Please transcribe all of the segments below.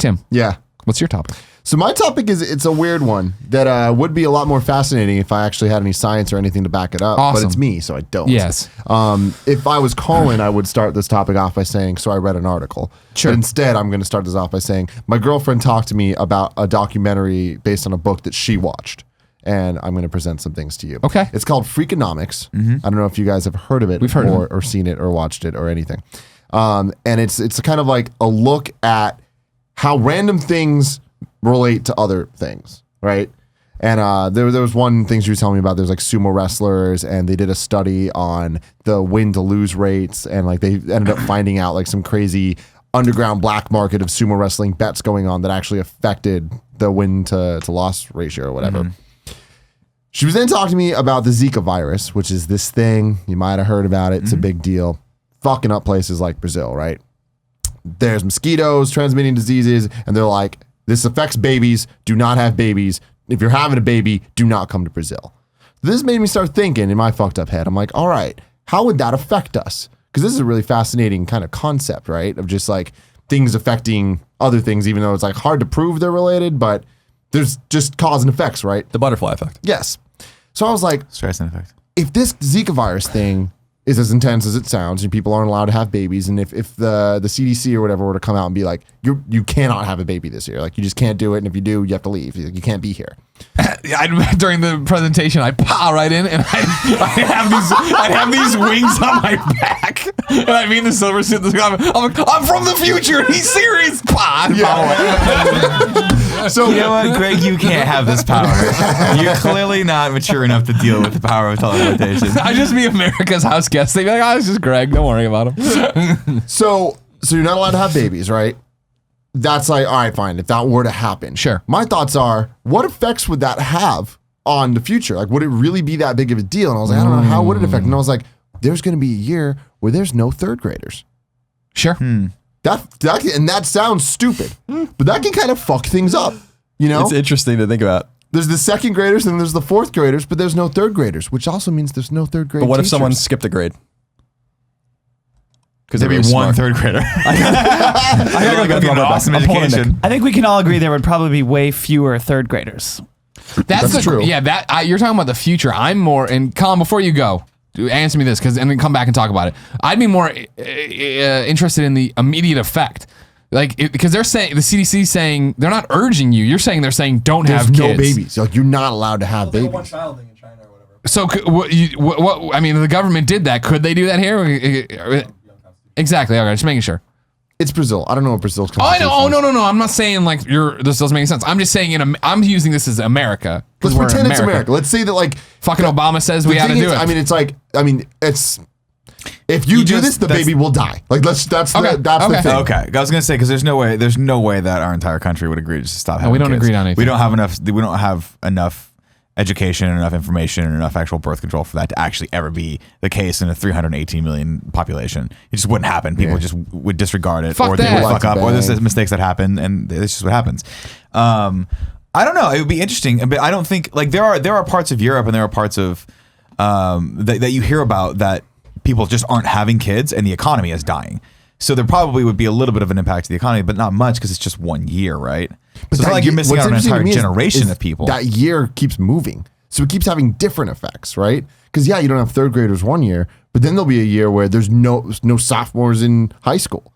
Tim. Yeah. What's your topic? So my topic it's a weird one that would be a lot more fascinating if I actually had any science or anything to back it up. Awesome. But it's me, so I don't. Yes. If I was Colin, I would start this topic off by saying, so I read an article. Sure. But instead, I'm going to start this off by saying, my girlfriend talked to me about a documentary based on a book that she watched. And I'm going to present some things to you. Okay. It's called Freakonomics. I don't know if you guys have heard of it. We've heard of it. Or seen it or watched it or anything. And it's kind of like a look at how random things relate to other things, right? And there was one thing she was telling me about. There's like sumo wrestlers, and they did a study on the win to lose rates, and like they ended up finding out like some crazy underground black market of sumo wrestling bets going on that actually affected the win to loss ratio or whatever. She was then talking to me about the Zika virus, which is this thing. You might have heard about it. It's a big deal. Fucking up places like Brazil, right? There's mosquitoes transmitting diseases, and they're like, this affects babies. Do not have babies. If you're having a baby, do not come to Brazil. This made me start thinking in my fucked up head. I'm like, all right, how would that affect us? Because this is a really fascinating kind of concept, right? Of just like things affecting other things, even though it's like hard to prove they're related, but there's just cause and effects, right? The butterfly effect. Yes. So I was like, Stress and effect. if this Zika virus thing is as intense as it sounds, and people aren't allowed to have babies, and if the CDC or whatever were to come out and be like, you cannot have a baby this year, like you just can't do it, and if you do, you have to leave. You can't be here. During the presentation, I pow right in, and I have these wings on my back, and I mean the silver suit. I'm like, I'm from the future. He's serious. So you know what, Greg, you can't have this power. You're clearly not mature enough to deal with the power of teleportation. I just be America's house guest. They'd be like, oh, it's just Greg. Don't worry about him. So you're not allowed to have babies, right? That's like, all right, fine. If that were to happen. Sure. My thoughts are, what effects would that have on the future? Like, would it really be that big of a deal? And I was like, I don't know, how would it affect? And I was like, there's going to be a year where there's no third graders. Sure. That sounds stupid, but that can kind of fuck things up, you know? It's interesting to think about. There's the second graders and there's the fourth graders, but there's no third graders, which also means there's no third grade But what if teachers. someone skipped a grade? Because There'd be one third grader. I gotta go awesome education. I think we can all agree there would probably be way fewer third graders. That's true. Yeah, you're talking about the future. I'm more, and Colin, before you go, answer me this, and then come back and talk about it. I'd be more interested in the immediate effect. Like, because they're saying, the CDC saying, they're not urging you. You're saying they're saying don't There's have kids. no babies. Like, you're not allowed to have babies. One child thing in China or whatever. So, what, I mean, the government did that. Could they do that here? Exactly. Okay, just making sure. It's Brazil. I don't know what Brazil's Oh, I know. Oh, constitution is. no. I'm not saying like this doesn't make any sense. I'm just saying I'm using this as America. Let's we're in pretend it's America. Let's say that like Fucking Obama says we the have to thing do is, it. I mean, it's if you do this, the baby will die. Like that's the thing. Okay, I was gonna say because there's no way that our entire country would agree to stop having we don't kids. agree on anything. We don't have enough education and enough information and enough actual birth control for that to actually ever be the case in a 318 million population. It just wouldn't happen. People just would disregard it, or they would fuck up, or there's mistakes that happen, and it's just what happens. I don't know. It would be interesting, but I don't think like there are parts of Europe and there are parts of that you hear about that people just aren't having kids and the economy is dying. So there probably would be a little bit of an impact to the economy, but not much because it's just 1 year, right? But So it's not like you're missing what's out on an interesting to entire me generation is of people. That year keeps moving. So it keeps having different effects, right? Because you don't have third graders 1 year, but then there'll be a year where there's no sophomores in high school.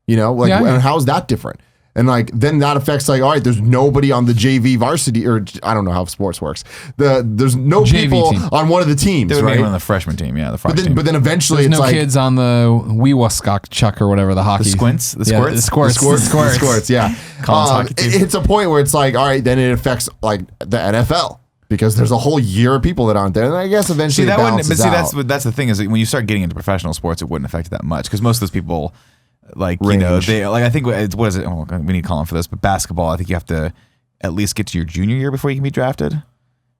You know, like and how's that different? And like then that affects like, all right, there's nobody on the JV varsity, or I don't know how sports works. There's no JV people team. on one of the teams, They would right? make it on the freshman team, yeah, the freshman team. But then eventually There's it's no like kids on the Weewaskok Chuck or whatever the hockey. The squints? The squirts? The squirts. yeah. Colin's hockey team. It's a point where it's like, all right, then it affects like the NFL. Because there's a whole year of people that aren't there, and I guess eventually it balances out. that's the thing is that when you start getting into professional sports, it wouldn't affect it that much because most of those people, like Range. they like I think what is it? Oh, we need Colin for this, but basketball, I think you have to at least get to your junior year before you can be drafted.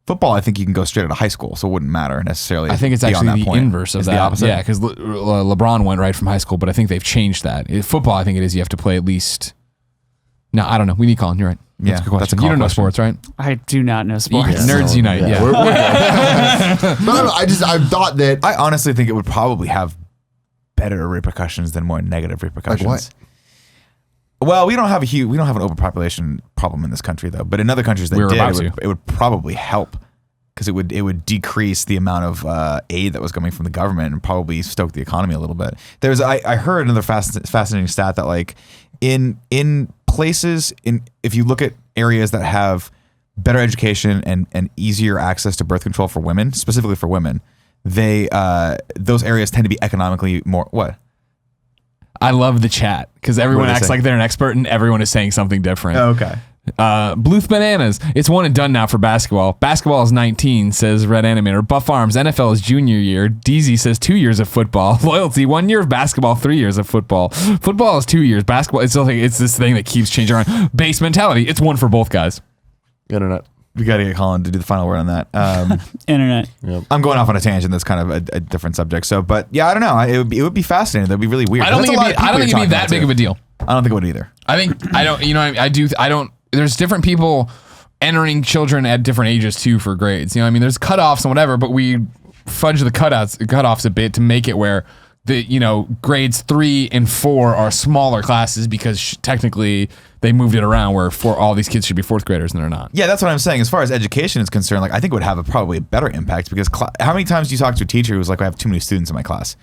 Football, I think you can go straight out of high school, so it wouldn't matter necessarily. I think it's beyond actually that the point. inverse of It's that. the opposite. Yeah, because LeBron went right from high school, but I think they've changed that. Football, I think it is you have to play at least. No, I don't know. We need Colin. You're right. Yeah, That's a good question. that's a You don't know question. sports, right? I do not know sports. Nerds unite. Yeah. We're good. But I thought that I honestly think it would probably have better repercussions than more negative repercussions. what? Well, we don't have an overpopulation problem in this country though. But in other countries that it would probably help because it would decrease the amount of aid that was coming from the government and probably stoke the economy a little bit. I heard another fascinating stat that like in places if you look at areas that have better education and easier access to birth control for women, specifically for women, those areas tend to be economically more what? I love the chat because everyone acts like they're an expert and everyone is saying something different. Oh, okay. Bluth Bananas. It's one and done now for basketball. Basketball is 19, says Red Animator. Buff Arms. NFL is junior year. DZ says 2 years of football. Loyalty. 1 year of basketball. 3 years of football. Football is 2 years. Basketball. It's this thing that keeps changing around. Base mentality. It's one for both guys. Internet. We got to get Colin to do the final word on that. Internet. Yep. I'm going off on a tangent. That's kind of a different subject. So, but yeah, I don't know. It would be fascinating. That'd be really weird. I don't think it'd be that big of a deal. I don't think it would either. I don't. There's different people entering children at different ages too for grades. You know, there's cutoffs and whatever, but we fudge the cutoffs a bit to make it where grades 3 and 4 are smaller classes because technically they moved it around where all these kids should be fourth graders and they're not. Yeah, that's what I'm saying. As far as education is concerned, like I think it would have probably a better impact because how many times do you talk to a teacher who's like, I have too many students in my class?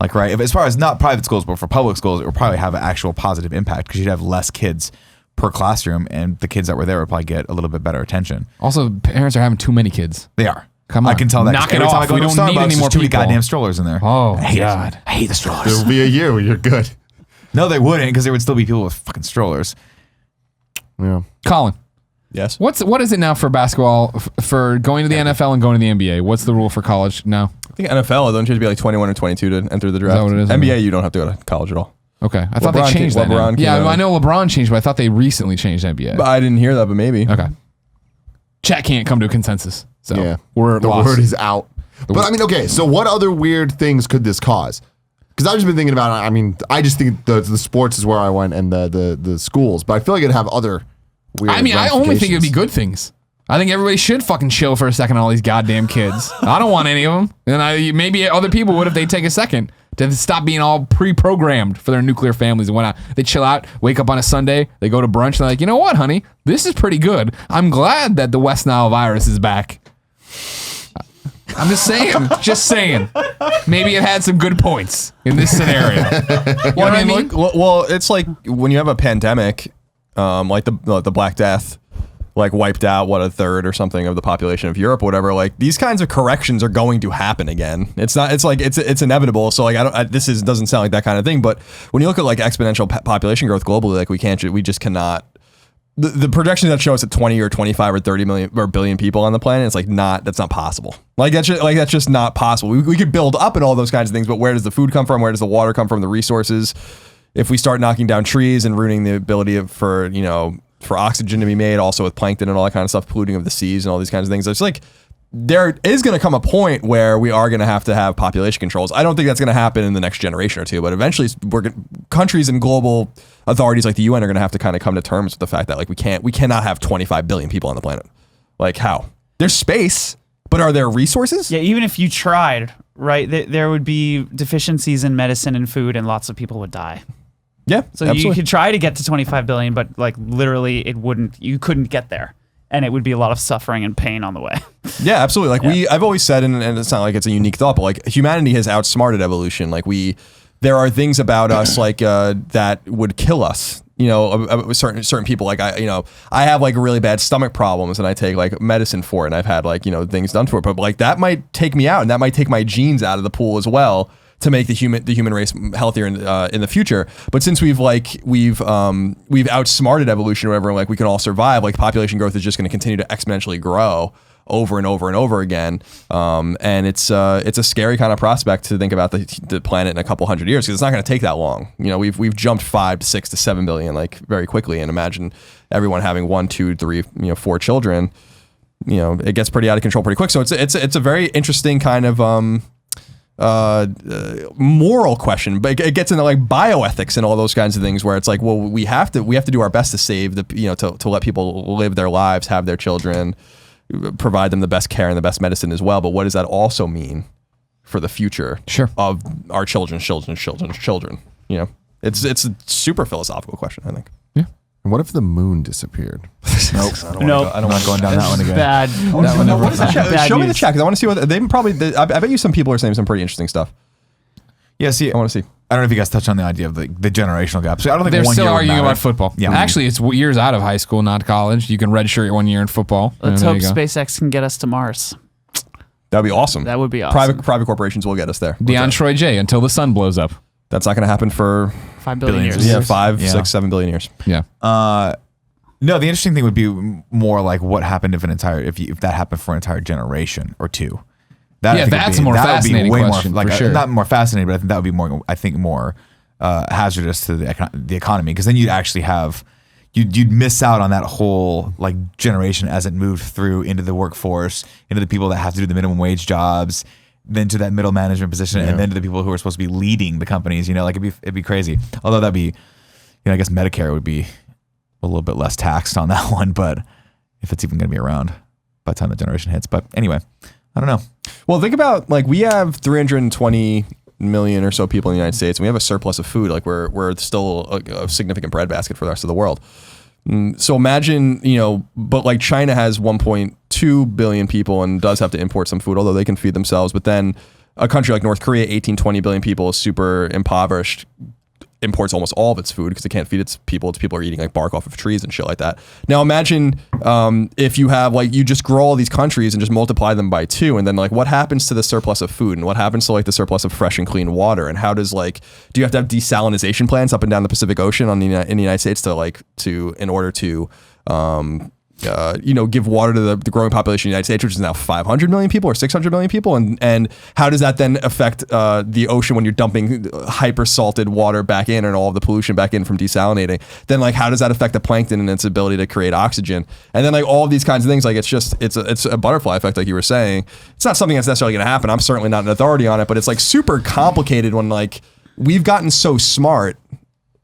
Like, right? As far as not private schools, but for public schools, it would probably have an actual positive impact because you'd have less kids per classroom and the kids that were there would probably get a little bit better attention. Also, parents are having too many kids. They are. Come on. I can tell that. Knock it off. We don't need any more too many people. goddamn strollers in there. Oh, I hate the strollers. There will be a year where you're good. No, they wouldn't because there would still be people with fucking strollers. Yeah. Colin. Yes. What is it now for basketball for going to the NFL and going to the NBA? What's the rule for college now? I think NFL, don't you have to be like 21 or 22 to enter the draft? Is that what it is? NBA, you don't have to go to college at all. Okay. I thought they LeBron changed that. LeBron Yeah, came out. I know LeBron changed, but I thought they recently changed NBA. But I didn't hear that, but maybe. Okay. Chat can't come to a consensus. So Yeah. we're the lost. word is out. But okay, so what other weird things could this cause? Because I've just been thinking about it. I just think the sports is where I went and the schools, but I feel like it'd have other weird I only think it'd be ramifications. good things. I think everybody should fucking chill for a second on all these goddamn kids. I don't want any of them. And maybe other people would if they take a second to stop being all pre-programmed for their nuclear families and whatnot. They chill out, wake up on a Sunday, they go to brunch, and they're like, you know what, honey? This is pretty good. I'm glad that the West Nile virus is back. I'm just saying. Maybe it had some good points in this scenario. You know what I mean? Well, it's like when you have a pandemic, like the Black Death, like wiped out a third or something of the population of Europe, or whatever. Like these kinds of corrections are going to happen again. It's inevitable. So like doesn't sound like that kind of thing. But when you look at like exponential population growth globally, like we just cannot. The projections that show us at 20 or 25 or 30 million or billion people on the planet, it's like that's not possible. That's just not possible. We could build up and all those kinds of things, but where does the food come from? Where does the water come from? The resources. If we start knocking down trees and ruining the ability for oxygen to be made, also with plankton and all that kind of stuff, polluting of the seas and all these kinds of things, it's like there is going to come a point where we are going to have population controls. I don't think that's going to happen in the next generation or two, but eventually countries and global authorities like the UN are going to have to kind of come to terms with the fact that like we cannot have 25 billion people on the planet. Like how? There's space, but are there resources? Yeah, even if you tried, right, there would be deficiencies in medicine and food, and lots of people would die. Yeah, So absolutely. you could try to get to 25 billion, but like literally you couldn't get there. And it would be a lot of suffering and pain on the way. Yeah, absolutely. Like I've always said, and it's not like it's a unique thought, but like humanity has outsmarted evolution. Like there are things about us like that would kill us. Certain people, like I have like really bad stomach problems and I take like medicine for it and I've had like, things done for it, but like that might take me out and that might take my genes out of the pool as well to make the human race healthier in the future. But since we've outsmarted evolution or whatever, like we can all survive, like population growth is just going to continue to exponentially grow over and over and over again. And it's a scary kind of prospect to think about the planet in a couple hundred years, because it's not going to take that long. We've jumped 5 to 6 to 7 billion like very quickly, and imagine everyone having 1, 2, 3, 4 children. It gets pretty out of control pretty quick. So it's a very interesting kind of moral question, but it gets into like bioethics and all those kinds of things where it's like, well, we have to do our best to save to let people live their lives, have their children, provide them the best care and the best medicine as well. But what does that also mean for the future of our children's children? It's a super philosophical question, I think. And what if the moon disappeared? Nope. I don't want going down that one again. Bad. That one never happened. Show me the chat because I want to see what they probably. I bet you some people are saying some pretty interesting stuff. Yeah, see, I want to see. I don't know if you guys touched on the idea of the generational gap. So I don't think They're one still year would arguing matter. about football. Yeah. Actually, it's years out of high school, not college. You can redshirt 1 year in football. Let's There hope you go. SpaceX can get us to Mars. That'd be awesome. That would be awesome. Private corporations will get us there. Deion Troy J until the sun blows up. That's not going to happen for 5 billion Billions. years. yeah 5, Yeah. 6, 7 billion years. Yeah. No, the interesting thing would be more like what happened if that happened for an entire generation or two. That, I Yeah, think, would that's be- a more that would be fascinating way question, more, like, for sure. not more fascinating, but I think that would be more. I think more hazardous to the economy because then you'd actually have you'd miss out on that whole like generation as it moved through into the workforce, into the people that have to do the minimum wage jobs, then to that middle management position, and then to the people who are supposed to be leading the companies. You know, like it'd be crazy. Although that'd be, you know, I guess Medicare would be a little bit less taxed on that one, but if it's even going to be around by the time the generation hits. But anyway, I don't know. Well, think about like we have 320 million or so people in the United States, and we have a surplus of food. Like we're still a significant breadbasket for the rest of the world. So imagine, you know, but like China has 1.2 billion people and does have to import some food, although they can feed themselves. But then a country like North Korea, 18, 20 billion people, is super impoverished, imports almost all of its food because it can't feed its people. Its people are eating like bark off of trees and shit like that. Now imagine if you have like you just grow all these countries and just multiply them by 2, and then like what happens to the surplus of food and what happens to like the surplus of fresh and clean water, and how does like do you have to have desalinization plants up and down the Pacific Ocean in the United States in order to you know, give water to the growing population of the United States, which is now 500 million people or 600 million people, and how does that then affect the ocean when you're dumping hyper salted water back in and all of the pollution back in from desalinating? Then like how does that affect the plankton and its ability to create oxygen? And then like all of these kinds of things, like it's a butterfly effect, like you were saying. It's not something that's necessarily going to happen. I'm certainly not an authority on it, but it's like super complicated when like we've gotten so smart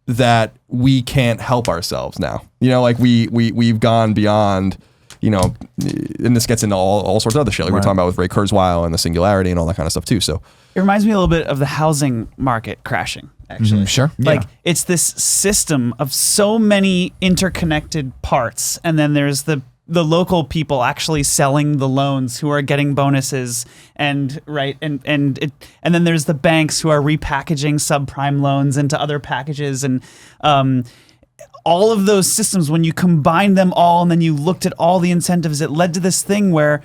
that we can't help ourselves now. You know, like we've gone beyond, you know, and this gets into all sorts of other shit. Like we're talking about with Ray Kurzweil and the singularity and all that kind of stuff too. So It reminds me a little bit of the housing market crashing, actually. Sure. Like it's this system of so many interconnected parts, and then there's the local people actually selling the loans who are getting bonuses, and then there's the banks who are repackaging subprime loans into other packages, and all of those systems, when you combine them all and then you looked at all the incentives, it led to this thing where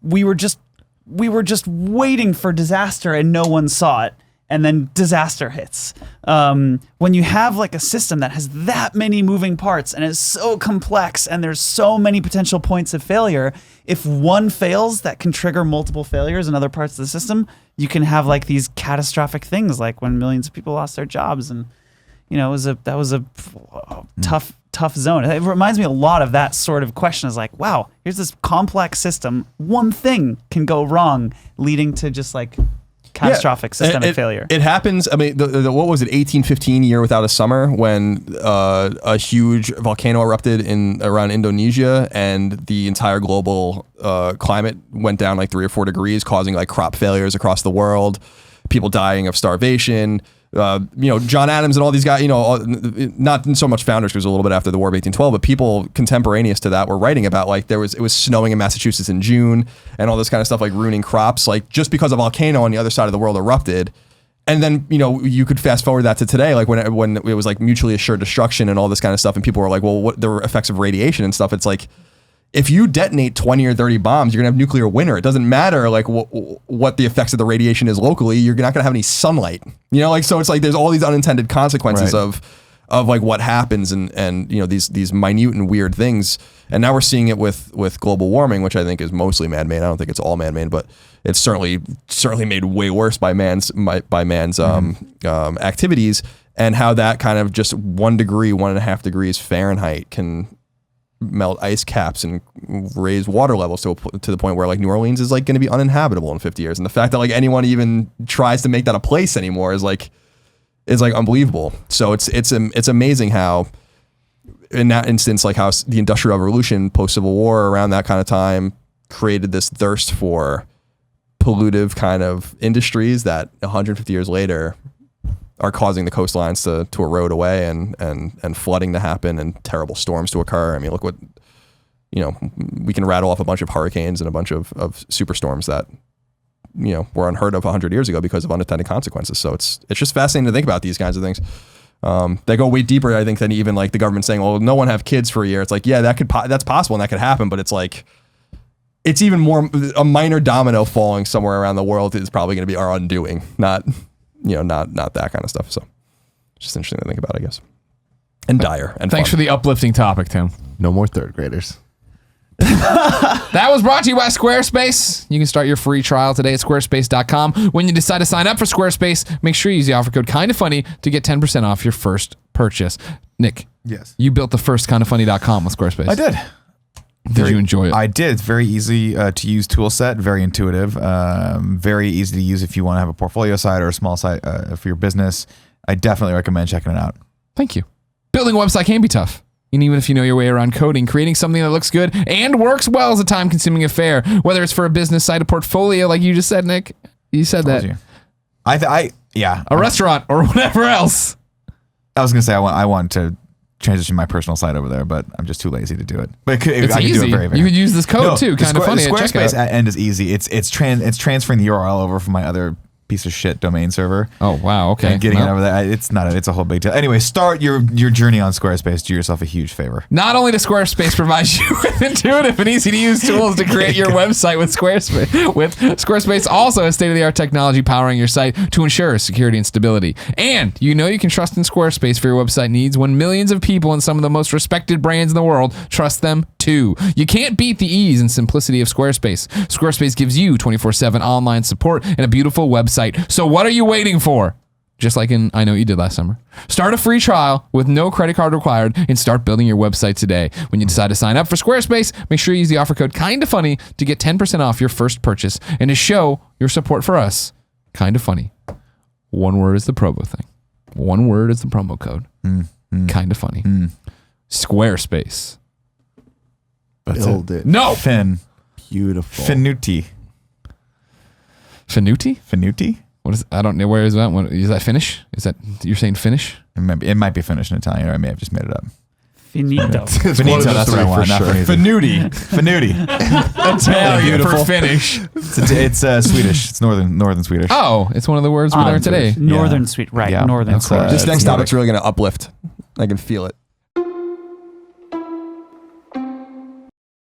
we were just waiting for disaster and no one saw it. And then disaster hits. When you have like a system that has that many moving parts and is so complex and there's so many potential points of failure, if one fails, that can trigger multiple failures in other parts of the system. You can have like these catastrophic things, like when millions of people lost their jobs, and you know that was a tough zone. It reminds me a lot of that sort of question. Is like, wow, here's this complex system. One thing can go wrong, leading to just like catastrophic systemic failure. It happens. I mean, what was it? 1815 year without a summer, when a huge volcano erupted around Indonesia, and the entire global climate went down like 3 or 4 degrees, causing like crop failures across the world, people dying of starvation. You know, John Adams and all these guys, you know, not so much founders, because it was a little bit after the War of 1812, but people contemporaneous to that were writing about like it was snowing in Massachusetts in June and all this kind of stuff, like ruining crops, like just because a volcano on the other side of the world erupted. And then, you know, you could fast forward that to today, like when it was like mutually assured destruction and all this kind of stuff, and people were like, well, what the effects of radiation and stuff? It's like, if you detonate 20 or 30 bombs, you're gonna have nuclear winter. It doesn't matter like what the effects of the radiation is locally. You're not gonna have any sunlight. You know, like, so it's like there's all these unintended consequences of like what happens, and you know these minute and weird things. And now we're seeing it with global warming, which I think is mostly man-made. I don't think it's all man-made, but it's certainly made way worse by man's activities, and how that kind of just 1 degree, 1.5 degrees Fahrenheit can melt ice caps and raise water levels to the point where like New Orleans is like going to be uninhabitable in 50 years. And the fact that like anyone even tries to make that a place anymore is like unbelievable. So it's amazing how in that instance, like how the Industrial Revolution, post-Civil War, around that kind of time, created this thirst for pollutive kind of industries that 150 years later are causing the coastlines to erode away and flooding to happen and terrible storms to occur. I mean, look what, we can rattle off a bunch of hurricanes and a bunch of superstorms that, were unheard of 100 years ago because of unintended consequences. So it's just fascinating to think about these kinds of things. They go way deeper, I think, than even like the government saying, well, no one have kids for a year. It's like, yeah, that's possible and that could happen, but it's like, it's even more a minor domino falling somewhere around the world is probably going to be our undoing, not that kind of stuff. So it's just interesting to think about, I guess. And dire. And thanks fun. for the uplifting topic, Tim. No more third graders. That was brought to you by Squarespace. You can start your free trial today at squarespace.com. When you decide to sign up for Squarespace, make sure you use the offer code KINDOFFUNNY to get 10% off your first purchase. Nick, Yes. you built the first KINDOFFUNNY.com with Squarespace. I did. Did you enjoy it? I did. It's very easy to use tool set, very intuitive, very easy to use if you want to have a portfolio site or a small site for your business. I definitely recommend checking it out. Thank you. Building a website can be tough. And even if you know your way around coding, creating something that looks good and works well is a time-consuming affair. Whether it's for a business site, a portfolio, like you just said, Nick. You said that. Yeah. A restaurant or whatever else. I was gonna say I want to transition my personal site over there, but I'm just too lazy to do it. But It's I can easy. do it very, very. You could use this code too. the Kind of funny. At Squarespace checkout. end is easy. It's transferring the URL over from my other piece of shit domain server. Oh wow. Okay. And getting Well, it over there. It's a whole big deal. Anyway, start your journey on Squarespace. Do yourself a huge favor. Not only does Squarespace provide you with intuitive and easy to use tools to create your website with Squarespace also has state-of-the-art technology powering your site to ensure security and stability. And you can trust in Squarespace for your website needs when millions of people and some of the most respected brands in the world trust them too. You can't beat the ease and simplicity of Squarespace. Squarespace gives you 24/7 online support and a beautiful website. So what are you waiting for? Just like I Know What You Did last summer. Start a free trial with no credit card required and start building your website today. When you decide to sign up for Squarespace, make sure you use the offer code KINDOFFUNNY to get 10% off your first purchase and to show your support for us. Kinda funny. One word is the promo thing. One word is the promo code. Kinda funny. Squarespace. Build it. No! Beautiful. Finuti. Finuti? What is? I don't know. Where is that? Is that Finnish? Is that you're saying Finnish? It might be Finnish in Italian, or I may have just made it up. Finito. Finito, that's what I want. Not Finuti. Finuti. Italian for Finnish. It's Swedish. It's northern Swedish. Oh, it's one of the words we learned today. Northern Sweden. Right. Yeah, Northern that's, Sweden. This next Yeah. topic's really going to uplift. I can feel it.